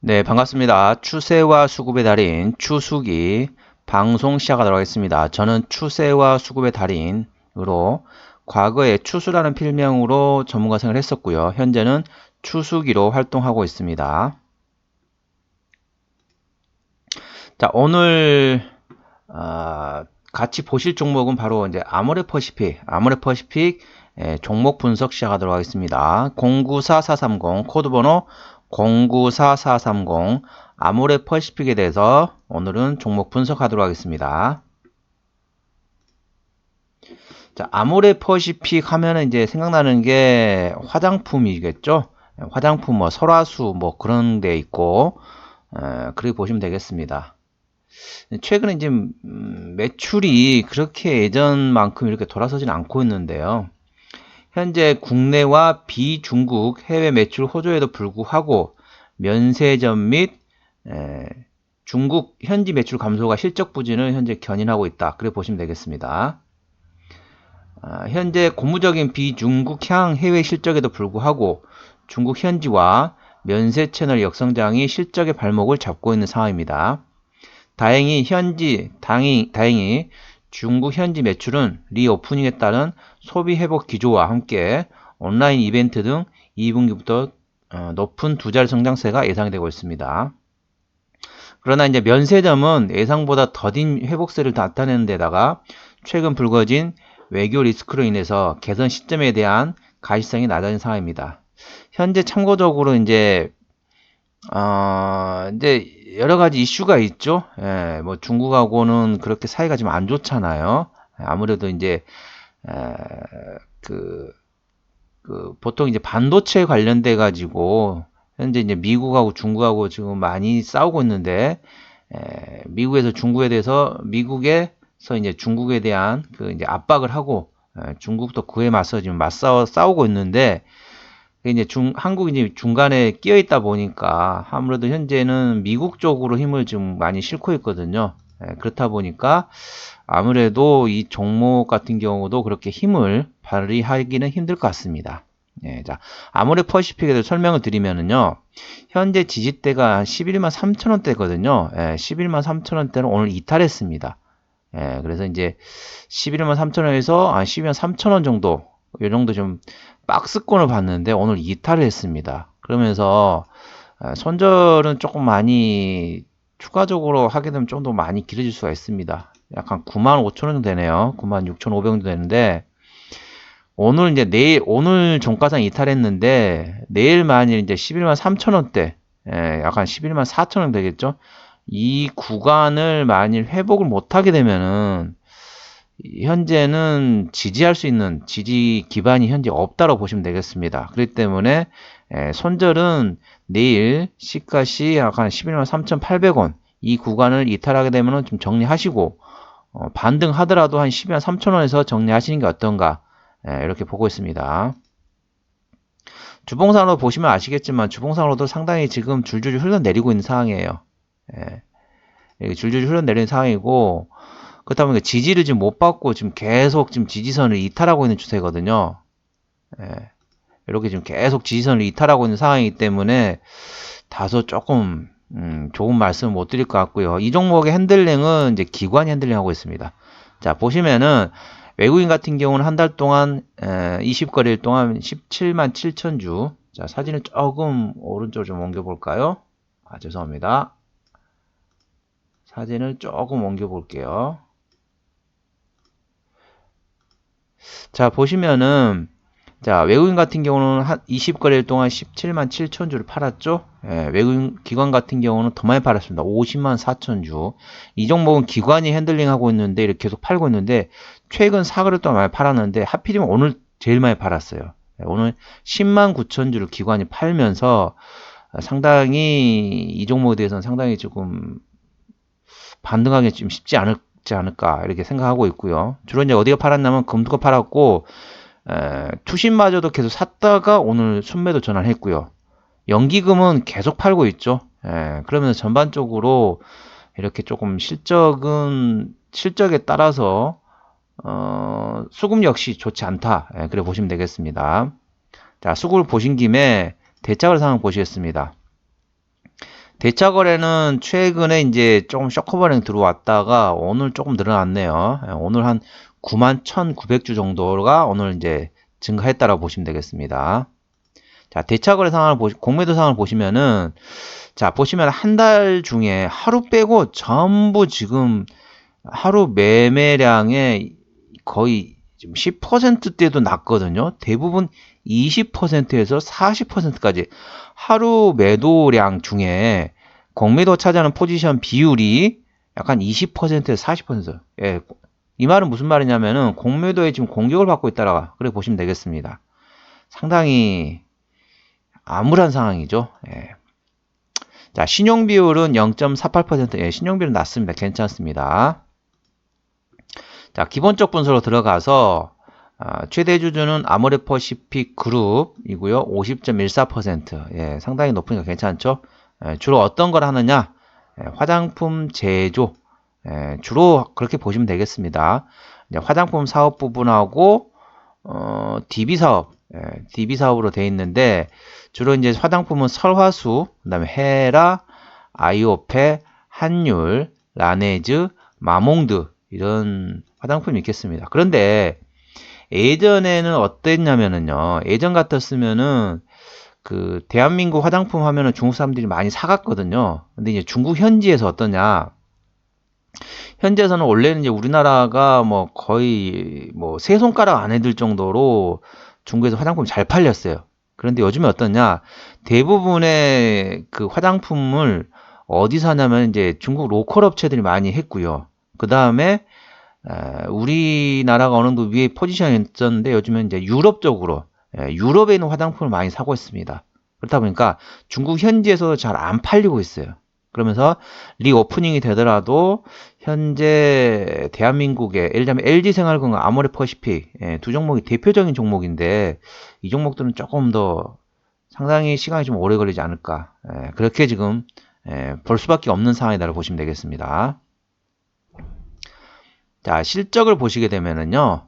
네, 반갑습니다. 추세와 수급의 달인 추수기 방송 시작하도록 하겠습니다. 저는 추세와 수급의 달인으로 과거에 추수라는 필명으로 전문가 생활을 했었고요. 현재는 추수기로 활동하고 있습니다. 자, 오늘 같이 보실 종목은 바로 이제 아모레퍼시픽 종목 분석 시작하도록 하겠습니다. 094430 코드번호 094430 아모레퍼시픽에 대해서 오늘은 종목 분석하도록 하겠습니다. 자, 아모레퍼시픽 하면은 이제 생각나는 게 화장품이겠죠? 화장품 뭐 설화수 뭐 그런 데 있고 그렇게 보시면 되겠습니다. 최근에 이제 매출이 그렇게 예전만큼 이렇게 돌아서진 않고 있는데요. 현재 국내와 비중국 해외 매출 호조에도 불구하고 면세점 및 중국 현지 매출 감소가 실적 부진을 현재 견인하고 있다. 그래 보시면 되겠습니다. 현재 고무적인 비중국향 해외 실적에도 불구하고 중국 현지와 면세 채널 역성장이 실적의 발목을 잡고 있는 상황입니다. 다행히 중국 현지 매출은 리오프닝에 따른 소비 회복 기조와 함께 온라인 이벤트 등 2분기부터 높은 두 자리 성장세가 예상되고 있습니다. 그러나 이제 면세점은 예상보다 더딘 회복세를 나타내는 데다가 최근 불거진 외교 리스크로 인해서 개선 시점에 대한 가시성이 낮아진 상황입니다. 현재 참고적으로 이제 여러 가지 이슈가 있죠. 예, 뭐 중국하고는 그렇게 사이가 좀 안 좋잖아요. 아무래도 이제 그 보통 이제 반도체 관련돼 가지고 현재 이제 미국하고 중국하고 지금 많이 싸우고 있는데 미국에서 중국에 대해서 미국에서 이제 중국에 대한 그 이제 압박을 하고 중국도 그에 맞서 지금 싸우고 있는데 이제 한국이 이제 중간에 끼어 있다 보니까 아무래도 현재는 미국 쪽으로 힘을 좀 많이 싣고 있거든요. 그렇다 보니까 아무래도 이 종목 같은 경우도 그렇게 힘을 발휘하기는 힘들 것 같습니다. 자, 아모레퍼시픽에 대해서 설명을 드리면은요, 현재 지지대가 11만 3천 원대거든요. 11만 3천 원대는 오늘 이탈했습니다. 그래서 이제 11만 3천 원에서 12만 3천 원 정도, 이 정도 좀 박스권을 봤는데 오늘 이탈을 했습니다. 그러면서 손절은 조금 많이 추가적으로 하게 되면 좀 더 많이 길어질 수가 있습니다. 약간 9만 5천 원 정도 되네요. 9만 6,500원 정도 되는데 오늘 이제 오늘 종가상 이탈했는데 내일 만일 이제 11만 3천 원대 약간 11만 4천 원 되겠죠? 이 구간을 만일 회복을 못하게 되면은 현재는 지지할 수 있는 지지 기반이 현재 없다고 보시면 되겠습니다. 그렇기 때문에 손절은 내일 시가시 약간 11만 3,800원 이 구간을 이탈하게 되면 좀 정리하시고 반등하더라도 한 12만 3,000원에서 정리하시는 게 어떤가 이렇게 보고 있습니다. 주봉상으로 보시면 아시겠지만 주봉상으로도 상당히 지금 줄줄이 흘러내리고 있는 상황이에요. 줄줄이 흘러내리는 상황이고 그렇다 보니까 지지를 지금 못 받고 지금 계속 지금 지지선을 이탈하고 있는 추세거든요. 이렇게 지금 계속 지지선을 이탈하고 있는 상황이기 때문에 다소 조금 좋은 말씀을 못 드릴 것 같고요. 이 종목의 핸들링은 이제 기관이 핸들링 하고 있습니다. 자, 보시면은 외국인 같은 경우는 한 달 동안 20거래일 동안 17만 7천 주. 자, 사진을 조금 오른쪽으로 좀 옮겨 볼까요? 죄송합니다. 사진을 조금 옮겨 볼게요. 자, 보시면은 자, 외국인 같은 경우는 한 20거래일 동안 17만 7천 주를 팔았죠. 외국인 기관 같은 경우는 더 많이 팔았습니다. 50만 4천 주. 이 종목은 기관이 핸들링하고 있는데 이렇게 계속 팔고 있는데 최근 4거래일 동안 많이 팔았는데 하필이면 오늘 제일 많이 팔았어요. 오늘 10만 9천 주를 기관이 팔면서 상당히 이 종목에 대해서는 상당히 조금 반등하기 좀 쉽지 않을까 이렇게 생각하고 있고요. 주로 이제 어디가 팔았냐면 금두가 팔았고 투신마저도 계속 샀다가 오늘 순매도 전환했고요. 연기금은 계속 팔고 있죠. 그러면서 전반적으로 이렇게 조금 실적에 따라서 수급 역시 좋지 않다. 그래 보시면 되겠습니다. 자, 수급을 보신 김에 대차걸 상황 보시겠습니다. 대차 거래는 최근에 이제 조금 쇼커버링 들어왔다가 오늘 조금 늘어났네요. 오늘 한 91,900주 정도가 오늘 이제 증가했다라고 보시면 되겠습니다. 자, 대차거래 상황을 공매도 상황을 보시면은, 자, 보시면 한 달 중에 하루 빼고 전부 지금 하루 매매량의 거의 지금 10%대도 낮거든요. 대부분 20%에서 40%까지 하루 매도량 중에 공매도 차지하는 포지션 비율이 약간 20%에서 40%. 예, 이 말은 무슨 말이냐면은 공매도에 지금 공격을 받고 있다라 그렇게 보시면 되겠습니다. 상당히 암울한 상황이죠. 예. 자, 신용 비율은 0.48%. 예, 신용 비율은 낮습니다. 괜찮습니다. 자, 기본적 분석으로 들어가서 최대 주주는 아모레퍼시픽 그룹이고요. 50.14%. 예, 상당히 높으니까 괜찮죠? 예, 주로 어떤 걸 하느냐? 예, 화장품 제조. 예, 주로 그렇게 보시면 되겠습니다. 이제 화장품 사업 부분하고 DB 사업, DB 사업으로 되어 있는데 주로 이제 화장품은 설화수, 그다음에 헤라, 아이오페, 한율, 라네즈, 마몽드 이런 화장품이 있겠습니다. 그런데 예전에는 어땠냐면은요. 예전 같았으면은 그 대한민국 화장품 하면은 중국 사람들이 많이 사갔거든요. 근데 이제 중국 현지에서 어떠냐? 현지에서는 원래는 이제 우리나라가 뭐 거의 뭐 세 손가락 안에 들 정도로 중국에서 화장품이 잘 팔렸어요. 그런데 요즘에 어떠냐? 대부분의 그 화장품을 어디서 하냐면 이제 중국 로컬 업체들이 많이 했고요. 그 다음에 우리나라가 어느 정도 위에 포지션이 있었는데 요즘은 이제 유럽 쪽으로 유럽에 있는 화장품을 많이 사고 있습니다. 그렇다 보니까 중국 현지에서도 잘 안 팔리고 있어요. 그러면서 리오프닝이 되더라도 현재 대한민국의 예를 들면 LG생활건강, 아모레퍼시픽 두 종목이 대표적인 종목인데 이 종목들은 조금 더 상당히 시간이 좀 오래 걸리지 않을까 그렇게 지금 볼 수밖에 없는 상황이라고 보시면 되겠습니다. 자, 실적을 보시게 되면은요.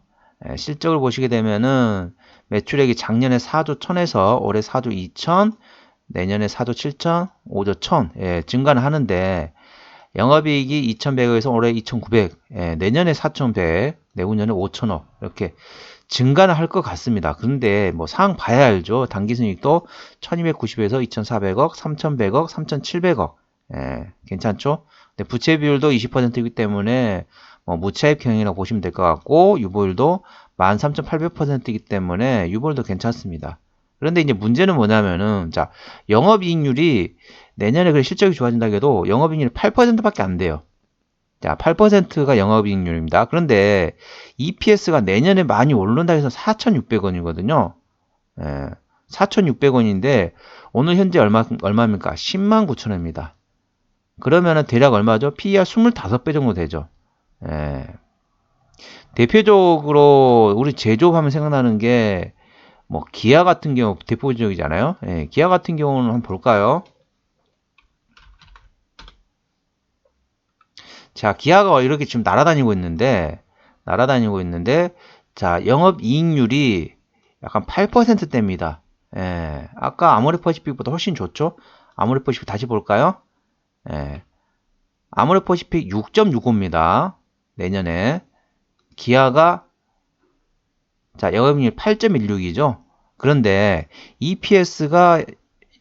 실적을 보시게 되면은 매출액이 작년에 4조 1000에서 올해 4조 2000, 내년에 4조 7000, 5조 1000 증가는 하는데 영업이익이 2100억에서 올해 2900, 내년에 4100, 내후년에 5000억 이렇게 증가는 할 것 같습니다. 그런데 뭐 상황 봐야 알죠. 당기순이익도 1290에서 2400억, 3100억, 3700억 괜찮죠? 근데 부채 비율도 20%이기 때문에 뭐 무차입 경영이라고 보시면 될 것 같고 유보율도 13,800%이기 때문에 유보율도 괜찮습니다. 그런데 이제 문제는 뭐냐면은 자 영업이익률이 내년에 그 실적이 좋아진다 해도 영업이익률이 8%밖에 안 돼요. 자 8%가 영업이익률입니다. 그런데 EPS가 내년에 많이 오른다 해서 4,600원이거든요. 4,600원인데 오늘 현재 얼마입니까? 10만 9천원입니다. 그러면은 대략 얼마죠? PER 25배 정도 되죠. 대표적으로 우리 제조업하면 생각나는 게 뭐 기아 같은 경우 대표적이잖아요. 기아 같은 경우는 한번 볼까요? 자, 기아가 이렇게 지금 날아다니고 있는데 자, 영업이익률이 약간 8%대입니다. 아까 아모레퍼시픽보다 훨씬 좋죠? 아모레퍼시픽 다시 볼까요? 아모레퍼시픽 6.65입니다. 내년에 기아가 자, 영업이익률 8.16이죠. 그런데 EPS가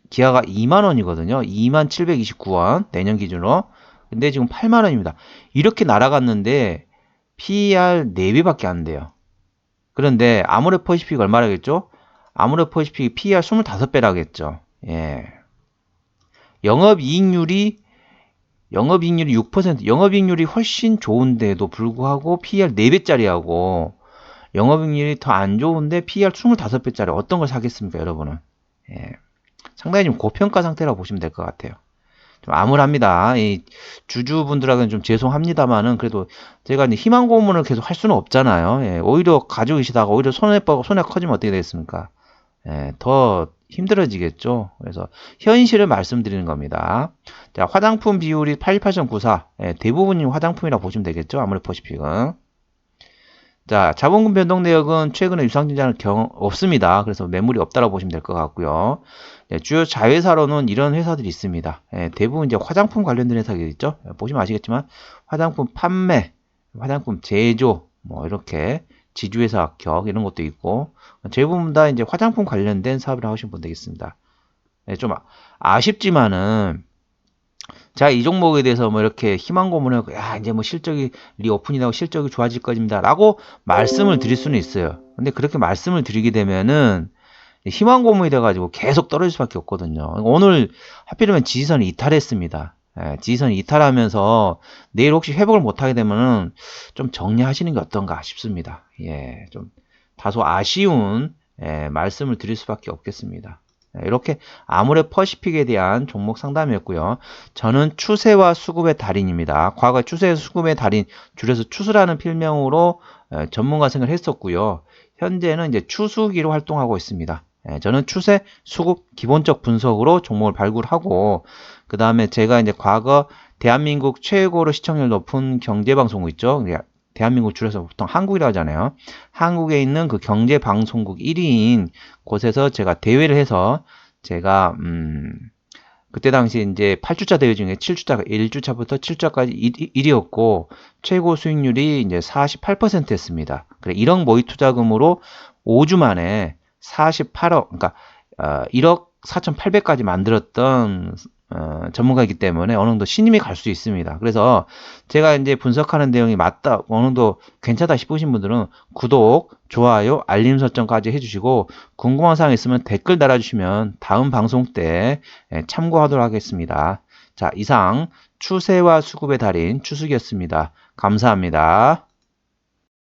기아가 2만원이거든요. 2729원 내년 기준으로. 근데 지금 8만원입니다. 이렇게 날아갔는데 PER 4배밖에 안 돼요. 그런데 아모레퍼시픽 얼마라겠죠? 아모레퍼시픽 PER 25배라겠죠. 영업이익률이 6%, 영업이익률이 훨씬 좋은데도 불구하고 PER 4배짜리하고 영업이익률이 더 안 좋은데 PER 25배짜리 어떤 걸 사겠습니까, 여러분은? 상당히 좀 고평가 상태라고 보시면 될 것 같아요. 좀 암울합니다. 이 주주분들하고는 좀 죄송합니다만은 그래도 제가 이제 희망 고문을 계속 할 수는 없잖아요. 오히려 가지고 계시다가 오히려 손해가 커지면 어떻게 되겠습니까? 더 힘들어지겠죠. 그래서 현실을 말씀드리는 겁니다. 자, 화장품 비율이 88.94. 대부분이 화장품이라고 보시면 되겠죠. 아모레퍼시픽은. 자, 자본금 변동 내역은 최근에 유상증자는 없습니다. 그래서 매물이 없다라고 보시면 될 것 같고요. 네, 주요 자회사로는 이런 회사들이 있습니다. 대부분 이제 화장품 관련된 회사들이 있죠. 보시면 아시겠지만 화장품 판매, 화장품 제조, 뭐 이렇게 지주회사 합격 이런 것도 있고 대부분 다 이제 화장품 관련된 사업을 하시면 되겠습니다. 좀 아쉽지만은 자, 이 종목에 대해서 뭐 이렇게 희망 고문을 하고, 야, 이제 뭐 실적이 리오픈이 나고 실적이 좋아질 것입니다. 라고 말씀을 드릴 수는 있어요. 근데 그렇게 말씀을 드리게 되면은 희망 고문이 돼가지고 계속 떨어질 수밖에 없거든요. 오늘 하필이면 지지선이 이탈했습니다. 지지선이 이탈하면서 내일 혹시 회복을 못하게 되면은 좀 정리하시는 게 어떤가 싶습니다. 예, 좀 다소 아쉬운 말씀을 드릴 수밖에 없겠습니다. 이렇게 아모레 퍼시픽에 대한 종목 상담이었고요. 저는 추세와 수급의 달인입니다. 과거 추세 수급의 달인, 줄여서 추수라는 필명으로 전문가 생활을 했었고요. 현재는 이제 추수기로 활동하고 있습니다. 저는 추세, 수급, 기본적 분석으로 종목을 발굴하고, 그 다음에 제가 이제 과거 대한민국 최고로 시청률 높은 경제방송국 있죠. 대한민국 줄여서 보통 한국이라고 하잖아요. 한국에 있는 그 경제방송국 1위인 곳에서 제가 대회를 해서 제가 그때 당시 이제 8주차 대회 중에 7주차가 1주차부터 7주차까지 1위였고 최고 수익률이 이제 48%였습니다. 그래 1억 모의 투자금으로 5주 만에 48억 그러니까 1억 4,800까지 만들었던 전문가이기 때문에 어느 정도 신임이 갈 수 있습니다. 그래서 제가 이제 분석하는 내용이 맞다, 어느 정도 괜찮다 싶으신 분들은 구독, 좋아요, 알림 설정까지 해주시고 궁금한 사항 있으면 댓글 달아주시면 다음 방송 때 참고하도록 하겠습니다. 자, 이상 추세와 수급의 달인 추수기였습니다. 감사합니다.